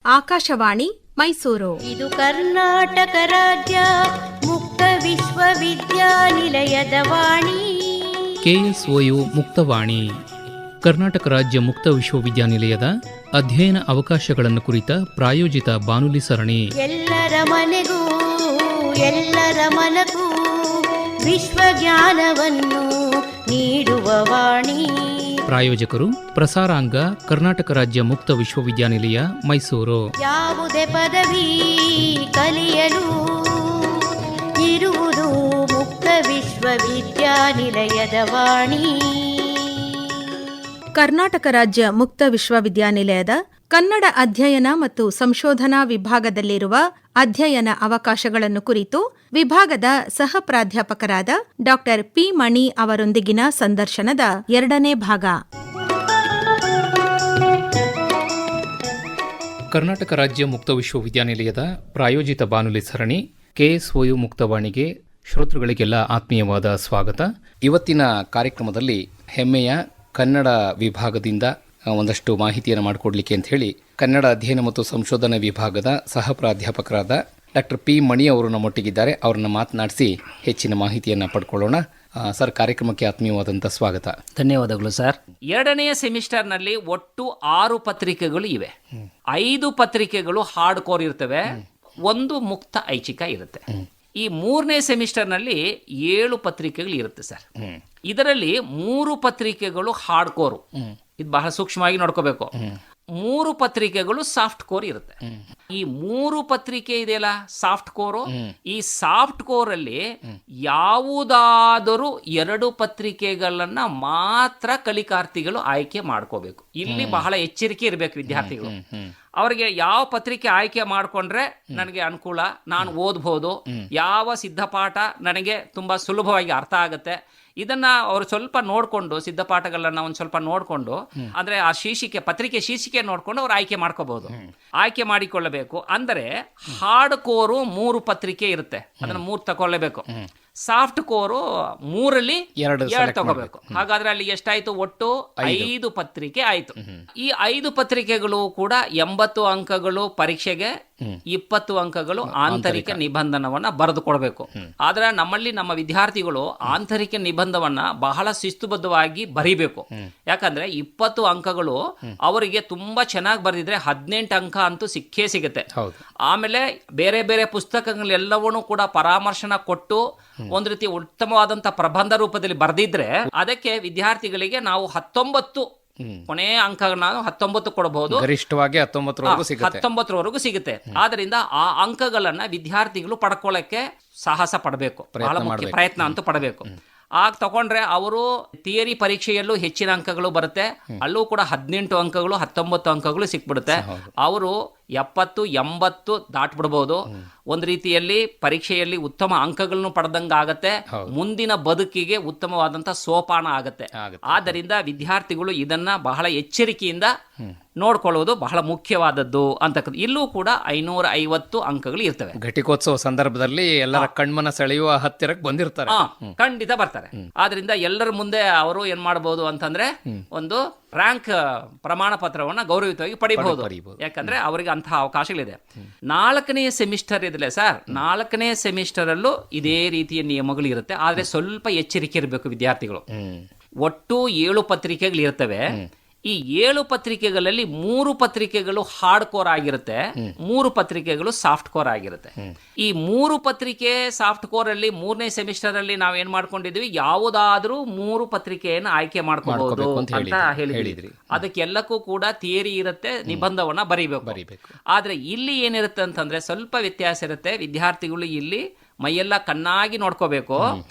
ಆಕಾಶವಾಣಿ ಮೈಸೂರು. ಇದು ಕರ್ನಾಟಕ ರಾಜ್ಯ ಮುಕ್ತ ವಿಶ್ವವಿದ್ಯಾನಿಲಯದ ವಾಣಿ. KSOU ಮುಕ್ತವಾಣಿ ಕರ್ನಾಟಕ ರಾಜ್ಯ ಮುಕ್ತ ವಿಶ್ವವಿದ್ಯಾನಿಲಯದ ಅಧ್ಯಯನ ಅವಕಾಶಗಳನ್ನು ಕುರಿತ ಪ್ರಾಯೋಜಿತ ಬಾನುಲಿ ಸರಣಿ. ಎಲ್ಲರ ಮನೆಗೂ ಎಲ್ಲರ ಮನಗೂ ವಿಶ್ವಜ್ಞಾನವನ್ನು ನೀಡುವ ವಾಣಿ. ಪ್ರಾಯೋಜಕರು ಪ್ರಸಾರಾಂಗ ಕರ್ನಾಟಕ ರಾಜ್ಯ ಮುಕ್ತ ವಿಶ್ವವಿದ್ಯಾನಿಲಯ ಮೈಸೂರು. ಯಾವುದೇ ಪದವಿ ಕಲಿಯಲು ಇರುವುದು ಮುಕ್ತ ವಿಶ್ವವಿದ್ಯಾನಿಲಯದ ವಾಣಿ. ಕರ್ನಾಟಕ ರಾಜ್ಯ ಮುಕ್ತ ವಿಶ್ವವಿದ್ಯಾನಿಲಯದ ಕನ್ನಡ ಅಧ್ಯಯನ ಮತ್ತು ಸಂಶೋಧನಾ ವಿಭಾಗದಲ್ಲಿರುವ ಅಧ್ಯಯನ ಅವಕಾಶಗಳನ್ನು ಕುರಿತು ವಿಭಾಗದ ಸಹ ಪ್ರಾಧ್ಯಾಪಕರಾದ ಡಾ ಪಿ ಮಣಿ ಅವರೊಂದಿಗಿನ ಸಂದರ್ಶನದ 2ನೇ ಭಾಗ. ಕರ್ನಾಟಕ ರಾಜ್ಯ ಮುಕ್ತ ವಿಶ್ವವಿದ್ಯಾನಿಲಯದ ಪ್ರಾಯೋಜಿತ ಬಾನುಲಿ ಸರಣಿ KSOU ಮುಕ್ತವಾಣಿಗೆ ಶ್ರೋತೃಗಳಿಗೆಲ್ಲ ಆತ್ಮೀಯವಾದ ಸ್ವಾಗತ. ಇವತ್ತಿನ ಕಾರ್ಯಕ್ರಮದಲ್ಲಿ ಹೆಮ್ಮೆಯ ಕನ್ನಡ ವಿಭಾಗದಿಂದ ಒಂದಷ್ಟು ಮಾಹಿತಿಯನ್ನು ಮಾಡಿಕೊಡ್ಲಿಕ್ಕೆ ಅಂತ ಹೇಳಿ ಕನ್ನಡ ಅಧ್ಯಯನ ಮತ್ತು ಸಂಶೋಧನಾ ವಿಭಾಗದ ಸಹ ಪ್ರಾಧ್ಯಾಪಕರಾದ ಡಾ ಪಿ ಮಣಿ ಅವರು ನಮ್ಮೊಟ್ಟಿಗಿದ್ದಾರೆ. ಅವರನ್ನು ಮಾತನಾಡಿಸಿ ಹೆಚ್ಚಿನ ಮಾಹಿತಿಯನ್ನು ಪಡ್ಕೊಳ್ಳೋಣ. ಸರ್, ಕಾರ್ಯಕ್ರಮಕ್ಕೆ ಆತ್ಮೀಯವಾದಂಥ ಸ್ವಾಗತ. ಧನ್ಯವಾದಗಳು ಸರ್. 2ನೇ ಸೆಮಿಸ್ಟರ್ನಲ್ಲಿ ಒಟ್ಟು 6 ಪತ್ರಿಕೆಗಳು ಇವೆ. 5 ಪತ್ರಿಕೆಗಳು ಹಾರ್ಡ್ ಕೋರ್ ಇರ್ತವೆ, 1 ಮುಕ್ತ ಐಚ್ಛಿಕ ಇರುತ್ತೆ. ಈ 3ನೇ ಸೆಮಿಸ್ಟರ್ನಲ್ಲಿ 7 ಪತ್ರಿಕೆಗಳು ಇರುತ್ತೆ ಸರ್. ಇದರಲ್ಲಿ 3 ಪತ್ರಿಕೆಗಳು ಹಾರ್ಡ್ ಕೋರು. ಇದು ಬಹಳ ಸೂಕ್ಷ್ಮವಾಗಿ ನೋಡ್ಕೋಬೇಕು. 3 ಪತ್ರಿಕೆಗಳು ಸಾಫ್ಟ್ ಕೋರ್ ಇರುತ್ತೆ. ಈ 3 ಪತ್ರಿಕೆ ಇದೆಯಲ್ಲ ಸಾಫ್ಟ್ ಕೋರು, ಈ ಸಾಫ್ಟ್ ಕೋರ್ ಅಲ್ಲಿ ಯಾವುದಾದರೂ 2 ಪತ್ರಿಕೆಗಳನ್ನ ಮಾತ್ರ ಕಲಿಕಾರ್ಥಿಗಳು ಆಯ್ಕೆ ಮಾಡ್ಕೋಬೇಕು. ಇಲ್ಲಿ ಬಹಳ ಎಚ್ಚರಿಕೆ ಇರಬೇಕು ವಿದ್ಯಾರ್ಥಿಗಳು. ಅವರಿಗೆ ಯಾವ ಪತ್ರಿಕೆ ಆಯ್ಕೆ ಮಾಡಿಕೊಂಡ್ರೆ ನನಗೆ ಅನುಕೂಲ, ನಾನು ಓದ್ಬೋದು, ಯಾವ ಸಿದ್ಧಪಾಠ ನನಗೆ ತುಂಬಾ ಸುಲಭವಾಗಿ ಅರ್ಥ ಆಗುತ್ತೆ, ಇದನ್ನ ಅವರು ಸ್ವಲ್ಪ ನೋಡಿಕೊಂಡು ಸಿದ್ಧಪಾಠಗಳನ್ನ ಒಂದು ಸ್ವಲ್ಪ ನೋಡಿಕೊಂಡು ಅಂದ್ರೆ ಆ ಪತ್ರಿಕೆ ಶೀರ್ಷಿಕೆ ನೋಡ್ಕೊಂಡು ಅವ್ರು ಆಯ್ಕೆ ಮಾಡ್ಕೋಬಹುದು. ಆಯ್ಕೆ ಮಾಡಿಕೊಳ್ಳಬೇಕು. ಅಂದರೆ ಹಾರ್ಡ್ ಕೋರು 3 ಪತ್ರಿಕೆ ಇರುತ್ತೆ, ಅದನ್ನ 3 ತಗೊಳ್ಳೇಬೇಕು. ಸಾಫ್ಟ್ ಕೋರು 3ರಲ್ಲಿ 2 ತಗೋಬೇಕು. ಹಾಗಾದ್ರೆ ಅಲ್ಲಿ ಎಷ್ಟಾಯ್ತು? ಒಟ್ಟು 5 ಪತ್ರಿಕೆ ಆಯ್ತು. ಈ 5 ಪತ್ರಿಕೆಗಳು ಕೂಡ 80 ಅಂಕಗಳು ಪರೀಕ್ಷೆಗೆ, 20 ಅಂಕಗಳು ಆಂತರಿಕ ನಿಬಂಧನವನ್ನ ಬರೆದು ಕೊಡಬೇಕು. ಆದ್ರೆ ನಮ್ಮಲ್ಲಿ ನಮ್ಮ ವಿದ್ಯಾರ್ಥಿಗಳು ಆಂತರಿಕ ನಿಬಂಧವನ್ನ ಬಹಳ ಶಿಸ್ತುಬದ್ಧವಾಗಿ ಬರೀಬೇಕು. ಯಾಕಂದ್ರೆ 20 ಅಂಕಗಳು ಅವರಿಗೆ ತುಂಬಾ ಚೆನ್ನಾಗಿ ಬರೆದಿದ್ರೆ 18 ಅಂಕ ಅಂತೂ ಸಿಕ್ಕೇ ಸಿಗುತ್ತೆ. ಆಮೇಲೆ ಬೇರೆ ಬೇರೆ ಪುಸ್ತಕಗಳೆಲ್ಲವನ್ನೂ ಕೂಡ ಪರಾಮರ್ಶನ ಕೊಟ್ಟು ಒಂದು ರೀತಿ ಉತ್ತಮವಾದಂತ ಪ್ರಬಂಧ ರೂಪದಲ್ಲಿ ಬರೆದಿದ್ರೆ ಅದಕ್ಕೆ ವಿದ್ಯಾರ್ಥಿಗಳಿಗೆ ನಾವು 19 ಕೊನೆಯ ಅಂಕಗಳನ್ನ 19 ಕೊಡಬಹುದು. ಗರಿಷ್ಠವಾಗಿ 19ವರೆಗೂ ಸಿಗುತ್ತೆ. ಆದ್ರಿಂದ ಆ ಅಂಕಗಳನ್ನ ವಿದ್ಯಾರ್ಥಿಗಳು ಪಡ್ಕೊಳ್ಳಕ್ಕೆ ಸಾಹಸ ಪಡಬೇಕು, ಬಹಳ ಮುಖ್ಯ ಪ್ರಯತ್ನ ಅಂತೂ ಪಡಬೇಕು. ಆಗ ತಗೊಂಡ್ರೆ ಅವರು ಥಿಯರಿ ಪರೀಕ್ಷೆಯಲ್ಲೂ ಹೆಚ್ಚಿನ ಅಂಕಗಳು ಬರುತ್ತೆ, ಅಲ್ಲೂ ಕೂಡ 18 ಅಂಕಗಳು 19 ಅಂಕಗಳು ಸಿಕ್ಬಿಡುತ್ತೆ. ಅವರು 70 80 ದಾಟ್ಬಿಡ್ಬೋದು. ಒಂದು ರೀತಿಯಲ್ಲಿ ಪರೀಕ್ಷೆಯಲ್ಲಿ ಉತ್ತಮ ಅಂಕಗಳನ್ನು ಪಡೆದಂಗ ಆಗತ್ತೆ, ಮುಂದಿನ ಬದುಕಿಗೆ ಉತ್ತಮವಾದಂತ ಸೋಪಾನ ಆಗತ್ತೆ. ಆದ್ದರಿಂದ ವಿದ್ಯಾರ್ಥಿಗಳು ಇದನ್ನ ಬಹಳ ಎಚ್ಚರಿಕೆಯಿಂದ ನೋಡ್ಕೊಳ್ಳೋದು ಬಹಳ ಮುಖ್ಯವಾದದ್ದು ಅಂತಕ್ಕಂಥ. ಇಲ್ಲೂ ಕೂಡ 550 ಅಂಕಗಳು ಇರ್ತವೆ. ಘಟಿಕೋತ್ಸವ ಸಂದರ್ಭದಲ್ಲಿ ಎಲ್ಲರ ಕಣ್ಮನ ಸೆಳೆಯುವ ಹತ್ತಿರಕ್ಕೆ ಬಂದಿರ್ತಾರೆ, ಖಂಡಿತ ಬರ್ತಾರೆ. ಆದ್ರಿಂದ ಎಲ್ಲರ ಮುಂದೆ ಅವರು ಏನ್ ಮಾಡಬಹುದು ಅಂತಂದ್ರೆ ಒಂದು ರ್ಯಾಂಕ್ ಪ್ರಮಾಣ ಪತ್ರವನ್ನ ಗೌರವಿತವಾಗಿ ಪಡಿಬಹುದು. ಯಾಕಂದ್ರೆ ಅವರಿಗೆ ಅಂತಹ ಅವಕಾಶಗಳಿದೆ. 4ನೇ ಸೆಮಿಸ್ಟರ್ ಇದ್ರೆ ಸರ್, 4ನೇ ಸೆಮಿಸ್ಟರ್ ಅಲ್ಲೂ ಇದೇ ರೀತಿಯ ನಿಯಮಗಳು ಇರುತ್ತೆ. ಆದ್ರೆ ಸ್ವಲ್ಪ ಎಚ್ಚರಿಕೆ ಇರಬೇಕು ವಿದ್ಯಾರ್ಥಿಗಳು. ಒಟ್ಟು 7 ಪತ್ರಿಕೆಗಳು ಇರ್ತವೆ. ಈ 7 ಪತ್ರಿಕೆಗಳಲ್ಲಿ 3 ಪತ್ರಿಕೆಗಳು ಹಾರ್ಡ್ ಕೋರ್ ಆಗಿರುತ್ತೆ, 3 ಪತ್ರಿಕೆಗಳು ಸಾಫ್ಟ್ ಕೋರ್ ಆಗಿರುತ್ತೆ. ಈ 3 ಪತ್ರಿಕೆ ಸಾಫ್ಟ್ ಕೋರ್ ಅಲ್ಲಿ 3ನೇ ಸೆಮಿಸ್ಟರ್ ಅಲ್ಲಿ ನಾವ್ ಏನ್ ಮಾಡ್ಕೊಂಡಿದ್ವಿ, ಯಾವುದಾದ್ರೂ 3 ಪತ್ರಿಕೆಯನ್ನು ಆಯ್ಕೆ ಮಾಡ್ಕೋಬಹುದು ಅಂತ ಹೇಳಿದ್ರಿ. ಅದಕ್ಕೆಲ್ಲಕ್ಕೂ ಕೂಡ ಥಿಯರಿ ಇರುತ್ತೆ, ನಿಬಂಧವನ್ನ ಬರೀಬೇಕು. ಆದ್ರೆ ಇಲ್ಲಿ ಏನಿರುತ್ತೆ ಅಂತಂದ್ರೆ ಸ್ವಲ್ಪ ವ್ಯತ್ಯಾಸ ಇರುತ್ತೆ. ವಿದ್ಯಾರ್ಥಿಗಳು ಇಲ್ಲಿ ಮೈಯೆಲ್ಲ ಕಣ್ಣಾಗಿ ನೋಡ್ಕೋಬೇಕು.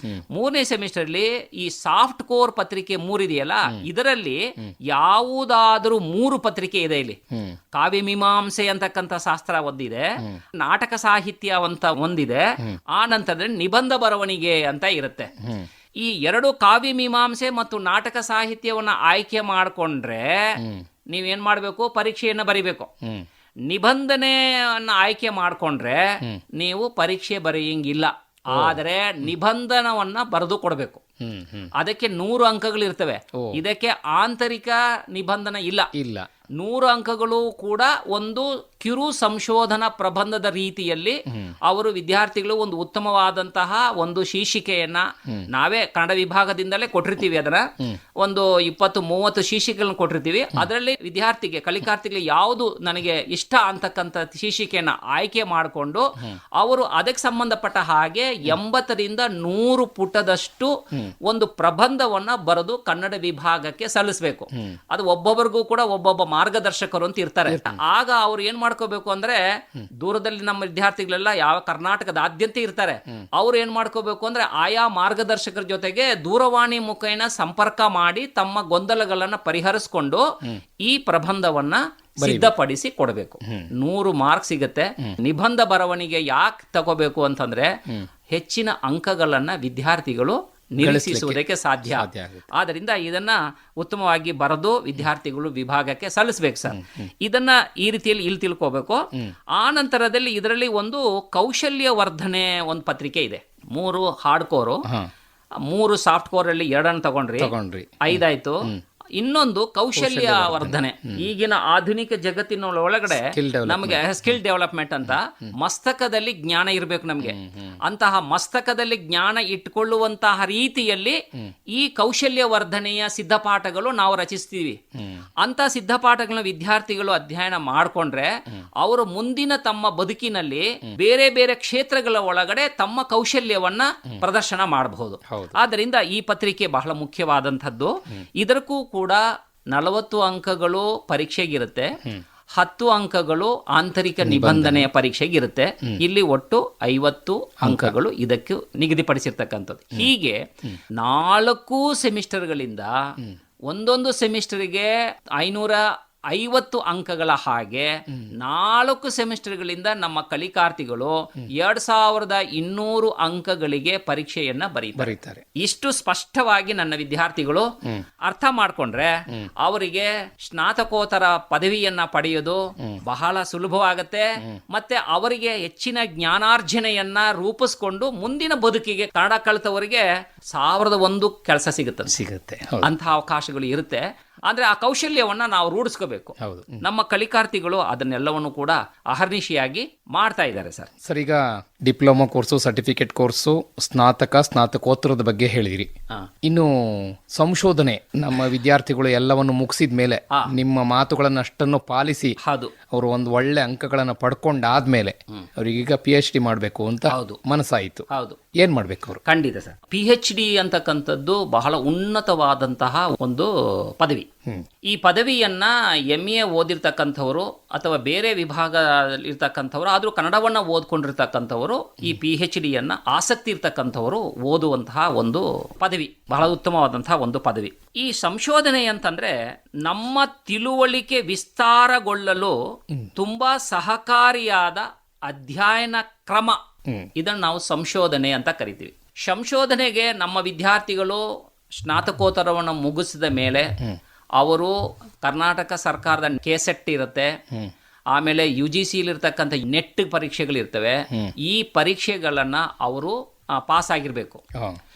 3ನೇ ಸೆಮಿಸ್ಟರ್ ಅಲ್ಲಿ ಈ ಸಾಫ್ಟ್ ಕೋರ್ ಪತ್ರಿಕೆ 3 ಇದೆಯಲ್ಲ, ಇದರಲ್ಲಿ ಯಾವುದಾದ್ರೂ 3 ಪತ್ರಿಕೆ ಇದೆ. ಇಲ್ಲಿ ಕಾವ್ಯ ಮೀಮಾಂಸೆ ಅಂತಕ್ಕಂಥ ಶಾಸ್ತ್ರ ಒಂದಿದೆ, ನಾಟಕ ಸಾಹಿತ್ಯ ಅಂತ ಒಂದಿದೆ, ಆ ನಂತರದಲ್ಲಿ ನಿಬಂಧ ಬರವಣಿಗೆ ಅಂತ ಇರುತ್ತೆ. ಈ 2 ಕಾವ್ಯ ಮೀಮಾಂಸೆ ಮತ್ತು ನಾಟಕ ಸಾಹಿತ್ಯವನ್ನ ಆಯ್ಕೆ ಮಾಡಿಕೊಂಡ್ರೆ ನೀವೇನ್ ಮಾಡ್ಬೇಕು, ಪರೀಕ್ಷೆಯನ್ನ ಬರಿಬೇಕು. ನಿಬಂಧನೆಯನ್ನ ಆಯ್ಕೆ ಮಾಡ್ಕೊಂಡ್ರೆ ನೀವು ಪರೀಕ್ಷೆ ಬರೆಯಂಗಿಲ್ಲ. ಆದರೆ ನಿಬಂಧನವನ್ನ ಬರೆದು ಕೊಡಬೇಕು. ಅದಕ್ಕೆ 100 ಅಂಕಗಳು ಇರ್ತವೆ. ಇದಕ್ಕೆ ಆಂತರಿಕ ನಿಬಂಧನ ಇಲ್ಲ. 100 ಅಂಕಗಳು ಕೂಡ ಒಂದು ಕಿರು ಸಂಶೋಧನಾ ಪ್ರಬಂಧದ ರೀತಿಯಲ್ಲಿ ಅವರು ವಿದ್ಯಾರ್ಥಿಗಳು ಒಂದು ಉತ್ತಮವಾದಂತಹ ಒಂದು ಶೀರ್ಷಿಕೆಯನ್ನ ನಾವೇ ಕನ್ನಡ ವಿಭಾಗದಿಂದಲೇ ಕೊಟ್ಟಿರ್ತೀವಿ. ಅದನ್ನ ಒಂದು 20-30 ಶೀರ್ಷಿಕೆಗಳನ್ನು ಕೊಟ್ಟಿರ್ತೀವಿ. ಅದರಲ್ಲಿ ಕಲಿಕಾರ್ಥಿಗಳಿಗೆ ಯಾವುದು ನನಗೆ ಇಷ್ಟ ಅಂತಕ್ಕಂಥ ಶೀರ್ಷಿಕೆಯನ್ನ ಆಯ್ಕೆ ಮಾಡಿಕೊಂಡು ಅವರು ಅದಕ್ಕೆ ಸಂಬಂಧಪಟ್ಟ ಹಾಗೆ 80ರಿಂದ 100 ಪುಟದಷ್ಟು ಒಂದು ಪ್ರಬಂಧವನ್ನ ಬರೆದು ಕನ್ನಡ ವಿಭಾಗಕ್ಕೆ ಸಲ್ಲಿಸಬೇಕು. ಅದು ಒಬ್ಬೊಬ್ಬರಿಗೂ ಕೂಡ ಒಬ್ಬೊಬ್ಬ ಮಾರ್ಗದರ್ಶಕರು ಅಂತ ಇರ್ತಾರೆ. ಆಗ ಅವ್ರು ಏನ್ ಮಾಡ್ಕೋಬೇಕು ಅಂದ್ರೆ, ದೂರದಲ್ಲಿ ನಮ್ಮ ವಿದ್ಯಾರ್ಥಿಗಳೆಲ್ಲ ಯಾವ ಕರ್ನಾಟಕದಾದ್ಯಂತ ಇರ್ತಾರೆ, ಅವ್ರು ಏನ್ ಮಾಡ್ಕೋಬೇಕು ಅಂದ್ರೆ ಆಯಾ ಮಾರ್ಗದರ್ಶಕರ ಜೊತೆಗೆ ದೂರವಾಣಿ ಮುಖೇನ ಸಂಪರ್ಕ ಮಾಡಿ ತಮ್ಮ ಗೊಂದಲಗಳನ್ನ ಪರಿಹರಿಸಿಕೊಂಡು ಈ ಪ್ರಬಂಧವನ್ನ ಸಿದ್ಧಪಡಿಸಿ ಕೊಡಬೇಕು. 100 ಮಾರ್ಕ್ ಸಿಗುತ್ತೆ. ನಿಬಂಧ ಬರವಣಿಗೆ ಯಾಕೆ ತಗೋಬೇಕು ಅಂತಂದ್ರೆ ಹೆಚ್ಚಿನ ಅಂಕಗಳನ್ನ ವಿದ್ಯಾರ್ಥಿಗಳು ನಿರೀಕ್ಷಿಸುವುದಕ್ಕೆ ಸಾಧ್ಯ. ಆದ್ದರಿಂದ ಇದನ್ನ ಉತ್ತಮವಾಗಿ ಬರೆದು ವಿದ್ಯಾರ್ಥಿಗಳು ವಿಭಾಗಕ್ಕೆ ಸಲ್ಲಿಸಬೇಕು ಸರ್. ಇದನ್ನ ಈ ರೀತಿಯಲ್ಲಿ ಇಲ್ಲಿ ತಿಳ್ಕೋಬೇಕು. ಆ ನಂತರದಲ್ಲಿ ಇದರಲ್ಲಿ ಒಂದು ಕೌಶಲ್ಯ ವರ್ಧನೆ ಒಂದು ಪತ್ರಿಕೆ ಇದೆ. 3 ಹಾರ್ಡ್ ಕೋರು, 3 ಸಾಫ್ಟ್ ಕೋರ್ ಅಲ್ಲಿ 2 ತಗೊಂಡ್ರಿ, 5 ಆಯ್ತು. ಇನ್ನೊಂದು ಕೌಶಲ್ಯ ವರ್ಧನೆ. ಈಗಿನ ಆಧುನಿಕ ಜಗತ್ತಿನ ಒಳಗಡೆ ನಮಗೆ ಸ್ಕಿಲ್ ಡೆವಲಪ್ಮೆಂಟ್ ಅಂತ ಮಸ್ತಕದಲ್ಲಿ ಜ್ಞಾನ ಇರಬೇಕು ನಮಗೆ. ಅಂತಹ ಮಸ್ತಕದಲ್ಲಿ ಜ್ಞಾನ ಇಟ್ಕೊಳ್ಳುವಂತಹ ರೀತಿಯಲ್ಲಿ ಈ ಕೌಶಲ್ಯ ವರ್ಧನೆಯ ಸಿದ್ಧಪಾಠಗಳು ನಾವು ರಚಿಸ್ತೀವಿ. ಅಂತ ಸಿದ್ಧಪಾಠಗಳನ್ನ ವಿದ್ಯಾರ್ಥಿಗಳು ಅಧ್ಯಯನ ಮಾಡಿಕೊಂಡ್ರೆ ಅವರು ಮುಂದಿನ ತಮ್ಮ ಬದುಕಿನಲ್ಲಿ ಬೇರೆ ಬೇರೆ ಕ್ಷೇತ್ರಗಳ ಒಳಗಡೆ ತಮ್ಮ ಕೌಶಲ್ಯವನ್ನ ಪ್ರದರ್ಶನ ಮಾಡಬಹುದು. ಆದ್ದರಿಂದ ಈ ಪತ್ರಿಕೆ ಬಹಳ ಮುಖ್ಯವಾದಂಥದ್ದು. ಇದಕ್ಕೂ ಕೂಡ 40 ಅಂಕಗಳು ಪರೀಕ್ಷೆಗಿರುತ್ತೆ, 10 ಅಂಕಗಳು ಆಂತರಿಕ ನಿಬಂಧನೆಯ ಪರೀಕ್ಷೆಗಿರುತ್ತೆ. ಇಲ್ಲಿ ಒಟ್ಟು 50 ಅಂಕಗಳು ಇದಕ್ಕೆ ನಿಗದಿಪಡಿಸಿರ್ತಕ್ಕಂಥದ್ದು. ಹೀಗೆ 4 ಸೆಮಿಸ್ಟರ್ಗಳಿಂದ ಒಂದೊಂದು ಸೆಮಿಸ್ಟರ್ಗೆ 550 ಅಂಕಗಳ ಹಾಗೆ 4 ಸೆಮಿಸ್ಟರ್ಗಳಿಂದ ನಮ್ಮ ಕಲಿಕಾರ್ಥಿಗಳು 2200 ಅಂಕಗಳಿಗೆ ಪರೀಕ್ಷೆಯನ್ನ ಬರೀತಾರೆ. ಇಷ್ಟು ಸ್ಪಷ್ಟವಾಗಿ ನನ್ನ ವಿದ್ಯಾರ್ಥಿಗಳು ಅರ್ಥ ಮಾಡ್ಕೊಂಡ್ರೆ ಅವರಿಗೆ ಸ್ನಾತಕೋತ್ತರ ಪದವಿಯನ್ನ ಪಡೆಯೋದು ಬಹಳ ಸುಲಭವಾಗತ್ತೆ. ಮತ್ತೆ ಅವರಿಗೆ ಹೆಚ್ಚಿನ ಜ್ಞಾನಾರ್ಜನೆಯನ್ನ ರೂಪಿಸ್ಕೊಂಡು ಮುಂದಿನ ಬದುಕಿಗೆ ಕನ್ನಡ ಕಲಿತವರಿಗೆ 1001 ಕೆಲಸ ಸಿಗುತ್ತೆ. ಅಂತಹ ಅವಕಾಶಗಳು ಇರುತ್ತೆ. ಅಂದ್ರೆ ಆ ಕೌಶಲ್ಯವನ್ನ ನಾವು ರೂಢಿಸ್ಕೋಬೇಕು. ನಮ್ಮ ಕಲಿಕಾರ್ಥಿಗಳು ಅದನ್ನೆಲ್ಲವನ್ನು ಕೂಡ ಅಹರ್ನಿಶಿಯಾಗಿ ಮಾಡ್ತಾ ಇದ್ದಾರೆ ಸರ್. ಈಗ ಡಿಪ್ಲೊಮಾ ಕೋರ್ಸು, ಸರ್ಟಿಫಿಕೇಟ್ ಕೋರ್ಸು, ಸ್ನಾತಕೋತ್ತರದ ಬಗ್ಗೆ ಹೇಳಿದಿರಿ. ಇನ್ನು ಸಂಶೋಧನೆ, ನಮ್ಮ ವಿದ್ಯಾರ್ಥಿಗಳು ಎಲ್ಲವನ್ನು ಮುಗಿಸಿದ ಮೇಲೆ ನಿಮ್ಮ ಮಾತುಗಳನ್ನ ಅಷ್ಟನ್ನು ಪಾಲಿಸಿ ಅವರು ಒಂದು ಒಳ್ಳೆ ಅಂಕಗಳನ್ನ ಪಡ್ಕೊಂಡಾದ್ಮೇಲೆ ಅವ್ರಿಗೀಗ PhD ಮಾಡಬೇಕು ಅಂತ ಮನಸ್ಸಾಯಿತು. ಏನ್ ಮಾಡ್ಬೇಕು ಅವರು? ಖಂಡಿತ ಸರ್, PhD ಅಂತಕ್ಕಂಥದ್ದು ಬಹಳ ಉನ್ನತವಾದಂತಹ ಒಂದು ಪದವಿ. ಈ ಪದವಿಯನ್ನ MA ಓದಿರ್ತಕ್ಕಂಥವ್ರು ಅಥವಾ ಬೇರೆ ವಿಭಾಗ ಇರ್ತಕ್ಕಂಥವ್ರು, ಆದ್ರೂ ಕನ್ನಡವನ್ನ ಓದ್ಕೊಂಡಿರ್ತಕ್ಕಂಥವ್ರು ಈ PhDಯನ್ನ ಆಸಕ್ತಿ ಇರ್ತಕ್ಕಂಥವ್ರು ಓದುವಂತಹ ಒಂದು ಪದವಿ, ಬಹಳ ಉತ್ತಮವಾದಂತಹ ಒಂದು ಪದವಿ. ಈ ಸಂಶೋಧನೆ ಅಂತಂದ್ರೆ ನಮ್ಮ ತಿಳುವಳಿಕೆ ವಿಸ್ತಾರಗೊಳ್ಳಲು ತುಂಬಾ ಸಹಕಾರಿಯಾದ ಅಧ್ಯಯನ ಕ್ರಮ. ಇದನ್ನು ನಾವು ಸಂಶೋಧನೆ ಅಂತ ಕರಿತೀವಿ. ಸಂಶೋಧನೆಗೆ ನಮ್ಮ ವಿದ್ಯಾರ್ಥಿಗಳು ಸ್ನಾತಕೋತ್ತರವನ್ನು ಮುಗಿಸಿದ ಮೇಲೆ ಅವರು ಕರ್ನಾಟಕ ಸರ್ಕಾರದ KSET ಇರುತ್ತೆ, ಆಮೇಲೆ UGC ಇರ್ತಕ್ಕಂಥ ನೆಟ್ ಪರೀಕ್ಷೆಗಳಿರ್ತವೆ. ಈ ಪರೀಕ್ಷೆಗಳನ್ನ ಅವರು ಪಾಸ್ ಆಗಿರ್ಬೇಕು.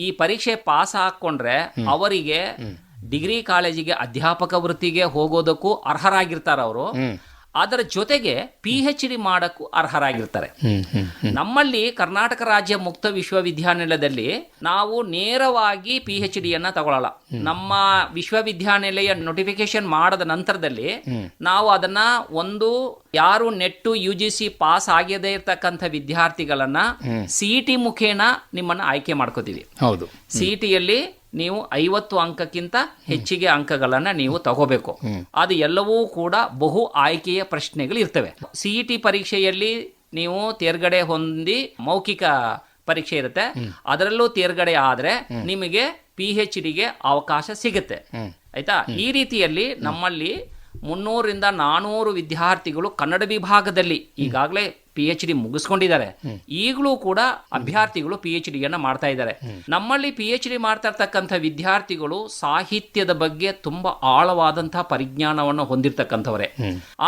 ಈ ಪರೀಕ್ಷೆ ಪಾಸ್ ಹಾಕೊಂಡ್ರೆ ಅವರಿಗೆ ಡಿಗ್ರಿ ಕಾಲೇಜಿಗೆ ಅಧ್ಯಾಪಕ ವೃತ್ತಿಗೆ ಹೋಗೋದಕ್ಕೂ ಅರ್ಹರಾಗಿರ್ತಾರೆ ಅವರು. ಅದರ ಜೊತೆಗೆ PhD ಮಾಡಕ್ಕೂ ಅರ್ಹರಾಗಿರ್ತಾರೆ. ನಮ್ಮಲ್ಲಿ ಕರ್ನಾಟಕ ರಾಜ್ಯ ಮುಕ್ತ ವಿಶ್ವವಿದ್ಯಾನಿಲಯದಲ್ಲಿ ನಾವು ನೇರವಾಗಿ PhDಯನ್ನ ತಗೊಳ್ಳಲ್ಲ. ನಮ್ಮ ವಿಶ್ವವಿದ್ಯಾನಿಲಯ ನೋಟಿಫಿಕೇಶನ್ ಮಾಡದ ನಂತರದಲ್ಲಿ ನಾವು ಅದನ್ನ ಒಂದು ಯಾರು ನೆಟ್ಟು UGC ಪಾಸ್ ಆಗದೇ ಇರ್ತಕ್ಕಂಥ ವಿದ್ಯಾರ್ಥಿಗಳನ್ನ CET ಮುಖೇನ ನಿಮ್ಮನ್ನ ಆಯ್ಕೆ ಮಾಡ್ಕೋತೀವಿ. CETಯಲ್ಲಿ ನೀವು 50 ಅಂಕಕ್ಕಿಂತ ಹೆಚ್ಚಿಗೆ ಅಂಕಗಳನ್ನ ನೀವು ತಗೋಬೇಕು. ಅದು ಎಲ್ಲವೂ ಕೂಡ ಬಹು ಆಯ್ಕೆಯ ಪ್ರಶ್ನೆಗಳು ಇರ್ತವೆ. CET ಪರೀಕ್ಷೆಯಲ್ಲಿ ನೀವು ತೇರ್ಗಡೆ ಹೊಂದಿ ಮೌಖಿಕ ಪರೀಕ್ಷೆ ಇರುತ್ತೆ, ಅದರಲ್ಲೂ ತೇರ್ಗಡೆ ಆದ್ರೆ ನಿಮಗೆ PhDಗೆ ಅವಕಾಶ ಸಿಗುತ್ತೆ. ಆಯ್ತಾ? ಈ ರೀತಿಯಲ್ಲಿ ನಮ್ಮಲ್ಲಿ 300ರಿಂದ 400 ವಿದ್ಯಾರ್ಥಿಗಳು ಕನ್ನಡ ವಿಭಾಗದಲ್ಲಿ ಈಗಾಗಲೇ PhD ಮುಗಿಸ್ಕೊಂಡಿದ್ದಾರೆ. ಈಗಲೂ ಕೂಡ ಅಭ್ಯರ್ಥಿಗಳು PhD ಮಾಡ್ತಾ ಇದ್ದಾರೆ. ನಮ್ಮಲ್ಲಿ PhD ಮಾಡ್ತಾ ಇರ್ತಕ್ಕಂಥ ವಿದ್ಯಾರ್ಥಿಗಳು ಸಾಹಿತ್ಯದ ಬಗ್ಗೆ ತುಂಬಾ ಆಳವಾದಂತಹ ಪರಿಜ್ಞಾನವನ್ನು ಹೊಂದಿರತಕ್ಕಂಥವರೇ.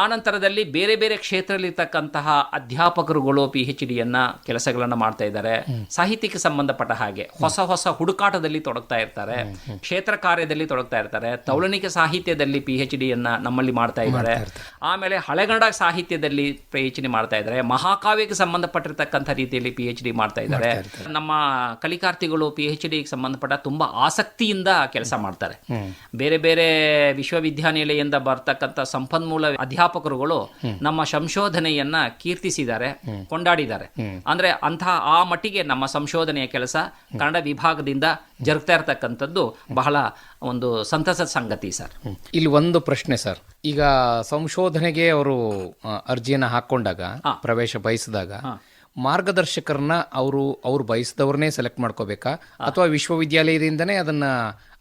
ಆ ನಂತರದಲ್ಲಿ ಬೇರೆ ಬೇರೆ ಕ್ಷೇತ್ರದಲ್ಲಿರ್ತಕ್ಕಂತಹ ಅಧ್ಯಾಪಕರುಗಳು PhD ಕೆಲಸಗಳನ್ನ ಮಾಡ್ತಾ ಇದ್ದಾರೆ. ಸಾಹಿತ್ಯಕ್ಕೆ ಸಂಬಂಧಪಟ್ಟ ಹಾಗೆ ಹೊಸ ಹೊಸ ಹುಡುಕಾಟದಲ್ಲಿ ತೊಡಗ್ತಾ ಇರ್ತಾರೆ, ಕ್ಷೇತ್ರ ಕಾರ್ಯದಲ್ಲಿ ತೊಡಗ್ತಾ ಇರ್ತಾರೆ. ತೌಲನಿಕ ಸಾಹಿತ್ಯದಲ್ಲಿ PhD ನಮ್ಮಲ್ಲಿ ಮಾಡ್ತಾ ಇದ್ದಾರೆ. ಆಮೇಲೆ ಹಳೆಗನ್ನಡ ಸಾಹಿತ್ಯದಲ್ಲಿ PhD ಮಾಡ್ತಾ ಇದ್ದಾರೆ. ಮಹಾಕಾವ್ಯಕ್ಕೆ ಸಂಬಂಧಪಟ್ಟಿರ್ತಕ್ಕಂಥ ರೀತಿಯಲ್ಲಿ PhD ಮಾಡ್ತಾ ಇದ್ದಾರೆ. ನಮ್ಮ ಕಲಿಕಾರ್ಥಿಗಳು PhD ಸಂಬಂಧಪಟ್ಟ ತುಂಬಾ ಆಸಕ್ತಿಯಿಂದ ಕೆಲಸ ಮಾಡ್ತಾರೆ. ಬೇರೆ ಬೇರೆ ವಿಶ್ವವಿದ್ಯಾನಿಲಯದಿಂದ ಬರ್ತಕ್ಕಂಥ ಸಂಪನ್ಮೂಲ ಅಧ್ಯಾಪಕರುಗಳು ನಮ್ಮ ಸಂಶೋಧನೆಯನ್ನ ಕೀರ್ತಿಸಿದ್ದಾರೆ, ಕೊಂಡಾಡಿದ್ದಾರೆ. ಅಂದ್ರೆ ಅಂತಹ ಆ ಮಟ್ಟಿಗೆ ನಮ್ಮ ಸಂಶೋಧನೆಯ ಕೆಲಸ ಕನ್ನಡ ವಿಭಾಗದಿಂದ ಜರುಗ್ತಾ ಇರತಕ್ಕಂಥದ್ದು ಬಹಳ ಒಂದು ಸಂತಸದ ಸಂಗತಿ ಸರ್. ಇಲ್ಲಿ ಒಂದು ಪ್ರಶ್ನೆ ಸರ್, ಈಗ ಸಂಶೋಧನೆಗೆ ಅವರು ಅರ್ಜಿಯನ್ನು ಹಾಕೊಂಡಾಗ, ಪ್ರವೇಶ ಬಯಸಿದಾಗ ಮಾರ್ಗದರ್ಶಕರನ್ನ ಅವ್ರು ಬಯಸಿದವ್ರನ್ನೇ ಸೆಲೆಕ್ಟ್ ಮಾಡ್ಕೋಬೇಕಾ ಅಥವಾ ವಿಶ್ವವಿದ್ಯಾಲಯದಿಂದನೇ ಅದನ್ನ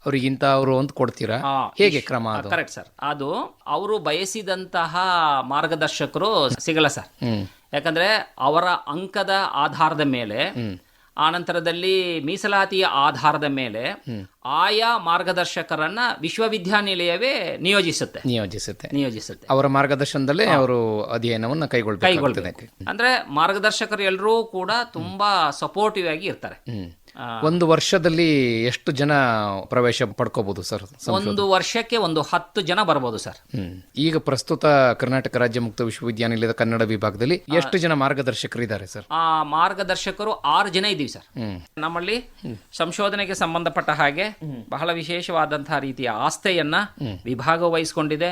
ಅವ್ರಿಗಿಂತ ಅವರು ಅಂತ ಕೊಡ್ತೀರಾ? ಹೇಗೆ ಕ್ರಮ? Correct sir. ಅದು ಅವರು ಬಯಸಿದಂತಹ ಮಾರ್ಗದರ್ಶಕರು ಸಿಗಲ್ಲ ಸರ್. ಯಾಕಂದ್ರೆ ಅವರ ಅಂಕದ ಆಧಾರದ ಮೇಲೆ, ಆನಂತರದಲ್ಲಿ ಮೀಸಲಾತಿಯ ಆಧಾರದ ಮೇಲೆ ಆಯಾ ಮಾರ್ಗದರ್ಶಕರನ್ನ ವಿಶ್ವವಿದ್ಯಾನಿಲಯವೇ ನಿಯೋಜಿಸುತ್ತೆ. ಅವರ ಮಾರ್ಗದರ್ಶನದಲ್ಲೇ ಅವರು ಅಧ್ಯಯನವನ್ನು ಕೈಗೊಳ್ಳುತ್ತಾರೆ. ಅಂದ್ರೆ ಮಾರ್ಗದರ್ಶಕರು ಎಲ್ಲರೂ ಕೂಡ ತುಂಬಾ ಸಪೋರ್ಟಿವ್ ಆಗಿ ಇರ್ತಾರೆ. ಒಂದು ವರ್ಷದಲ್ಲಿ ಎಷ್ಟು ಜನ ಪ್ರವೇಶ ಪಡ್ಕೋಬಹುದು ಸರ್? ಒಂದು ವರ್ಷಕ್ಕೆ 10 ಜನ ಬರ್ಬೋದು ಸರ್. ಈಗ ಪ್ರಸ್ತುತ ಕರ್ನಾಟಕ ರಾಜ್ಯ ಮುಕ್ತ ವಿಶ್ವವಿದ್ಯಾನಿಲಯದ ಕನ್ನಡ ವಿಭಾಗದಲ್ಲಿ ಎಷ್ಟು ಜನ ಮಾರ್ಗದರ್ಶಕರಿದ್ದಾರೆ ಸರ್? ಆ ಮಾರ್ಗದರ್ಶಕರು 6 ಜನ ಇದ್ದೀವಿ ಸರ್. ನಮ್ಮಲ್ಲಿ ಸಂಶೋಧನೆಗೆ ಸಂಬಂಧಪಟ್ಟ ಹಾಗೆ ಬಹಳ ವಿಶೇಷವಾದಂತಹ ರೀತಿಯ ಆಸ್ಥೆಯನ್ನ ವಿಭಾಗ ವಹಿಸಿಕೊಂಡಿದೆ,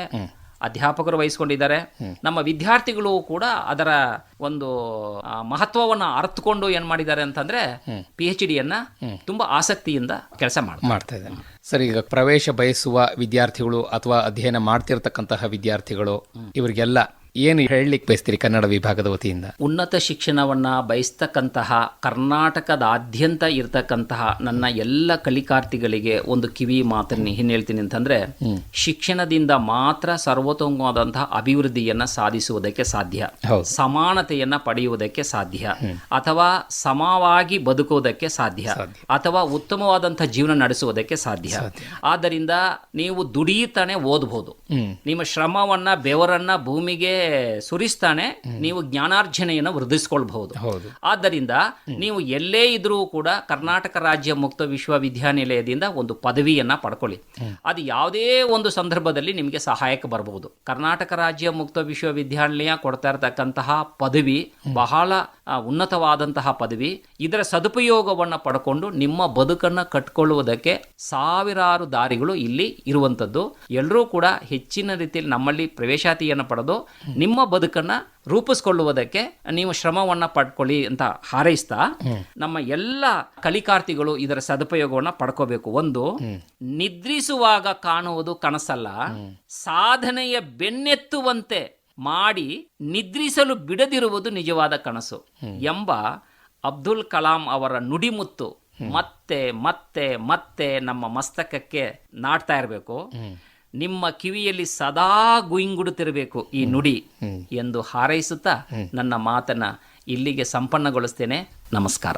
ಅಧ್ಯಾಪಕರು ವಹಿಸಿಕೊಂಡಿದ್ದಾರೆ. ನಮ್ಮ ವಿದ್ಯಾರ್ಥಿಗಳು ಕೂಡ ಅದರ ಒಂದು ಮಹತ್ವವನ್ನು ಅರ್ಥಕೊಂಡು ಏನ್ ಮಾಡಿದ್ದಾರೆ ಅಂತಂದ್ರೆ PhD ತುಂಬಾ ಆಸಕ್ತಿಯಿಂದ ಕೆಲಸ ಮಾಡ್ತಾ ಇದ್ದಾರೆ. ಸರ್, ಈಗ ಪ್ರವೇಶ ಬಯಸುವ ವಿದ್ಯಾರ್ಥಿಗಳು ಅಥವಾ ಅಧ್ಯಯನ ಮಾಡ್ತಿರ್ತಕ್ಕಂತಹ ವಿದ್ಯಾರ್ಥಿಗಳು ಇವರಿಗೆಲ್ಲ ಏನು ಹೇಳಲಿಕ್ಕೆ ಬಯಸ್ತೀರಿ ಕನ್ನಡ ವಿಭಾಗದ ವತಿಯಿಂದ? ಉನ್ನತ ಶಿಕ್ಷಣವನ್ನ ಬಯಸ್ತಕ್ಕಂತಹ ಕರ್ನಾಟಕದಾದ್ಯಂತ ಇರತಕ್ಕಂತಹ ನನ್ನ ಎಲ್ಲ ಕಲಿಕಾರ್ಥಿಗಳಿಗೆ ಒಂದು ಕಿವಿ ಮಾತನ್ನು ಏನ್ ಹೇಳ್ತೀನಿ ಅಂತಂದ್ರೆ, ಶಿಕ್ಷಣದಿಂದ ಮಾತ್ರ ಸರ್ವತೋಮುಖವಾದಂತಹ ಅಭಿವೃದ್ಧಿಯನ್ನ ಸಾಧಿಸುವುದಕ್ಕೆ ಸಾಧ್ಯ, ಸಮಾನತೆಯನ್ನ ಪಡೆಯುವುದಕ್ಕೆ ಸಾಧ್ಯ, ಅಥವಾ ಸಮವಾಗಿ ಬದುಕುವುದಕ್ಕೆ ಸಾಧ್ಯ, ಅಥವಾ ಉತ್ತಮವಾದಂತಹ ಜೀವನ ನಡೆಸುವುದಕ್ಕೆ ಸಾಧ್ಯ. ಆದ್ದರಿಂದ ನೀವು ದುಡಿಯುತ್ತಾನೆ ಓದಬಹುದು, ನಿಮ್ಮ ಶ್ರಮವನ್ನ ಬೆವರನ್ನ ಭೂಮಿಗೆ ಸುರಿಸ್ತಾನೆ ನೀವು ಜ್ಞಾನಾರ್ಜನೆಯನ್ನು ವೃದ್ಧಿಸಿಕೊಳ್ಬಹುದು. ಆದ್ದರಿಂದ ನೀವು ಎಲ್ಲೇ ಇದ್ರೂ ಕೂಡ ಕರ್ನಾಟಕ ರಾಜ್ಯ ಮುಕ್ತ ವಿಶ್ವವಿದ್ಯಾನಿಲಯದಿಂದ ಒಂದು ಪದವಿಯನ್ನ ಪಡ್ಕೊಳ್ಳಿ. ಅದು ಯಾವುದೇ ಒಂದು ಸಂದರ್ಭದಲ್ಲಿ ನಿಮಗೆ ಸಹಾಯಕ್ಕೆ ಬರಬಹುದು. ಕರ್ನಾಟಕ ರಾಜ್ಯ ಮುಕ್ತ ವಿಶ್ವವಿದ್ಯಾನಿಲಯ ಕೊಡ್ತಾ ಇರತಕ್ಕಂತಹ ಪದವಿ ಬಹಳ ಉನ್ನತವಾದಂತಹ ಪದವಿ. ಇದರ ಸದುಪಯೋಗವನ್ನು ಪಡ್ಕೊಂಡು ನಿಮ್ಮ ಬದುಕನ್ನು ಕಟ್ಕೊಳ್ಳುವುದಕ್ಕೆ ಸಾವಿರಾರು ದಾರಿಗಳು ಇಲ್ಲಿ ಇರುವಂಥದ್ದು. ಎಲ್ಲರೂ ಕೂಡ ಹೆಚ್ಚಿನ ರೀತಿಯಲ್ಲಿ ನಮ್ಮಲ್ಲಿ ಪ್ರವೇಶಾತಿಯನ್ನು ಪಡೆದು ನಿಮ್ಮ ಬದುಕನ್ನ ರೂಪಿಸ್ಕೊಳ್ಳುವುದಕ್ಕೆ ನೀವು ಶ್ರಮವನ್ನ ಪಡ್ಕೊಳ್ಳಿ ಅಂತ ಹಾರೈಸ್ತಾ, ನಮ್ಮ ಎಲ್ಲ ಕಲಿಕಾರ್ಥಿಗಳು ಇದರ ಸದುಪಯೋಗವನ್ನ ಪಡ್ಕೋಬೇಕು. ಒಂದು, ನಿದ್ರಿಸುವಾಗ ಕಾಣುವುದು ಕನಸಲ್ಲ, ಸಾಧನೆಯ ಬೆನ್ನೆತ್ತುವಂತೆ ಮಾಡಿ ನಿದ್ರಿಸಲು ಬಿಡದಿರುವುದು ನಿಜವಾದ ಕನಸು ಎಂಬ ಅಬ್ದುಲ್ ಕಲಾಂ ಅವರ ನುಡಿಮುತ್ತು ಮತ್ತೆ ಮತ್ತೆ ಮತ್ತೆ ನಮ್ಮ ಮಸ್ತಕಕ್ಕೆ ನಾಟ್ತಾ ಇರಬೇಕು. ನಿಮ್ಮ ಕಿವಿಯಲ್ಲಿ ಸದಾ ಗುಯಿಂಗುಡುತ್ತಿರಬೇಕು ಈ ನುಡಿ ಎಂದು ಹಾರೈಸುತ್ತಾ ನನ್ನ ಮಾತನ್ನ ಇಲ್ಲಿಗೆ ಸಂಪನ್ನಗೊಳಿಸ್ತೇನೆ. ನಮಸ್ಕಾರ.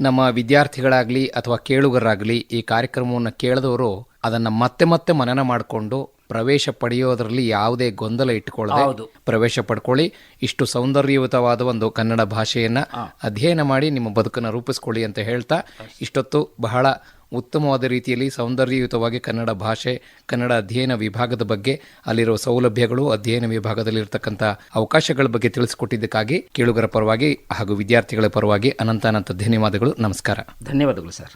ನಮ್ಮ ವಿದ್ಯಾರ್ಥಿಗಳಾಗಲಿ ಅಥವಾ ಕೇಳುಗರಾಗಲಿ ಈ ಕಾರ್ಯಕ್ರಮವನ್ನು ಕೇಳಿದವರು ಅದನ್ನು ಮತ್ತೆ ಮತ್ತೆ ಮನನ ಮಾಡಿಕೊಂಡು ಪ್ರವೇಶ ಪಡೆಯೋದರಲ್ಲಿ ಯಾವುದೇ ಗೊಂದಲ ಇಟ್ಟುಕೊಳ್ಳದೆ ಪ್ರವೇಶ ಪಡ್ಕೊಳ್ಳಿ. ಇಷ್ಟು ಸೌಂದರ್ಯಯುತವಾದ ಒಂದು ಕನ್ನಡ ಭಾಷೆಯನ್ನು ಅಧ್ಯಯನ ಮಾಡಿ ನಿಮ್ಮ ಬದುಕನ್ನು ರೂಪಿಸ್ಕೊಳ್ಳಿ ಅಂತ ಹೇಳ್ತಾ, ಇಷ್ಟೊತ್ತು ಬಹಳ ಉತ್ತಮವಾದ ರೀತಿಯಲ್ಲಿ ಸೌಂದರ್ಯಯುತವಾಗಿ ಕನ್ನಡ ಭಾಷೆ, ಕನ್ನಡ ಅಧ್ಯಯನ ವಿಭಾಗದ ಬಗ್ಗೆ, ಅಲ್ಲಿರುವ ಸೌಲಭ್ಯಗಳು, ಅಧ್ಯಯನ ವಿಭಾಗದಲ್ಲಿರ್ತಕ್ಕಂಥ ಅವಕಾಶಗಳ ಬಗ್ಗೆ ತಿಳಿಸಿಕೊಟ್ಟಿದ್ದಕ್ಕಾಗಿ ಕೇಳುಗರ ಪರವಾಗಿ ಹಾಗೂ ವಿದ್ಯಾರ್ಥಿಗಳ ಪರವಾಗಿ ಅನಂತ ಧನ್ಯವಾದಗಳು. ನಮಸ್ಕಾರ. ಧನ್ಯವಾದಗಳು ಸರ್.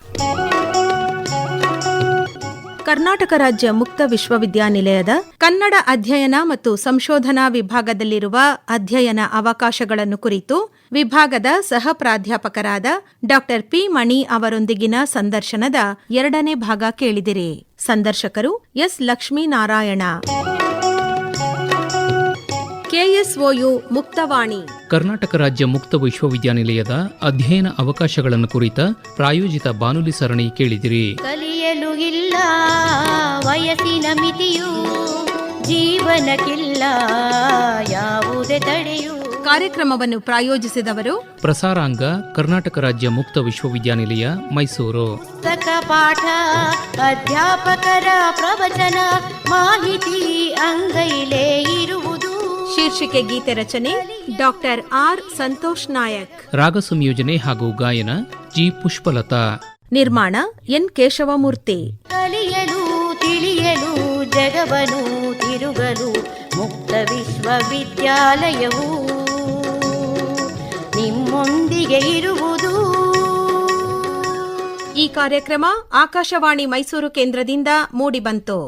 ಕರ್ನಾಟಕ ರಾಜ್ಯ ಮುಕ್ತ ವಿಶ್ವವಿದ್ಯಾನಿಲಯದ ಕನ್ನಡ ಅಧ್ಯಯನ ಮತ್ತು ಸಂಶೋಧನಾ ವಿಭಾಗದಲ್ಲಿರುವ ಅಧ್ಯಯನ ಅವಕಾಶಗಳನ್ನು ಕುರಿತು ವಿಭಾಗದ ಸಹ ಪ್ರಾಧ್ಯಾಪಕರಾದ ಡಾ ಪಿ ಮಣಿ ಅವರೊಂದಿಗಿನ ಸಂದರ್ಶನದ 2ನೇ ಭಾಗ ಕೇಳಿದಿರಿ. ಸಂದರ್ಶಕರು ಎಸ್ ಲಕ್ಷ್ಮೀನಾರಾಯಣ. ಕೆಎಸ್ಒಯು ಮುಕ್ತವಾಣಿ. ಕರ್ನಾಟಕ ರಾಜ್ಯ ಮುಕ್ತ ವಿಶ್ವವಿದ್ಯಾನಿಲಯದ ಅಧ್ಯಯನ ಅವಕಾಶಗಳನ್ನು ಕುರಿತ ಪ್ರಾಯೋಜಿತ ಬಾನುಲಿ ಸರಣಿ ಕೇಳಿದಿರಿ. ಕಲಿಯಲು ಇಲ್ಲ ವಯಸ್ಸಿನ ಮಿತಿಯು, ಜೀವನಕ್ಕಿಲ್ಲ ಯಾವುದೇ ತಡೆಯು. ಕಾರ್ಯಕ್ರಮವನ್ನು ಪ್ರಾಯೋಜಿಸಿದವರು ಪ್ರಸಾರಾಂಗ ಕರ್ನಾಟಕ ರಾಜ್ಯ ಮುಕ್ತ ವಿಶ್ವವಿದ್ಯಾನಿಲಯ ಮೈಸೂರು. ಪುಸ್ತಕ ಪಾಠ, ಅಧ್ಯಾಪಕರ ಪ್ರವಚನ, ಮಾಹಿತಿ ಅಂಗೈಲೇ ಇರುವುದು. ಶೀರ್ಷಿಕೆ ಗೀತೆ ರಚನೆ ಡಾಕ್ಟರ್ ಆರ್ ಸಂತೋಷ್ ನಾಯಕ್. ರಾಗ ಸಂಯೋಜನೆ ಹಾಗೂ ಗಾಯನ ಜಿ ಪುಷ್ಪಲತಾ. ನಿರ್ಮಾಣ ಎನ್ ಕೇಶವಮೂರ್ತಿ. ಕಲಿಯಲು ತಿಳಿಯಲು ಜಗವನು ತಿರುಗಲು ಮುಕ್ತ ವಿಶ್ವವಿದ್ಯಾಲಯವು ನಿಮ್ಮೊಂದಿಗೆ ಇರುವುದು. ಈ ಕಾರ್ಯಕ್ರಮ ಆಕಾಶವಾಣಿ ಮೈಸೂರು ಕೇಂದ್ರದಿಂದ ಮೂಡಿಬಂತು.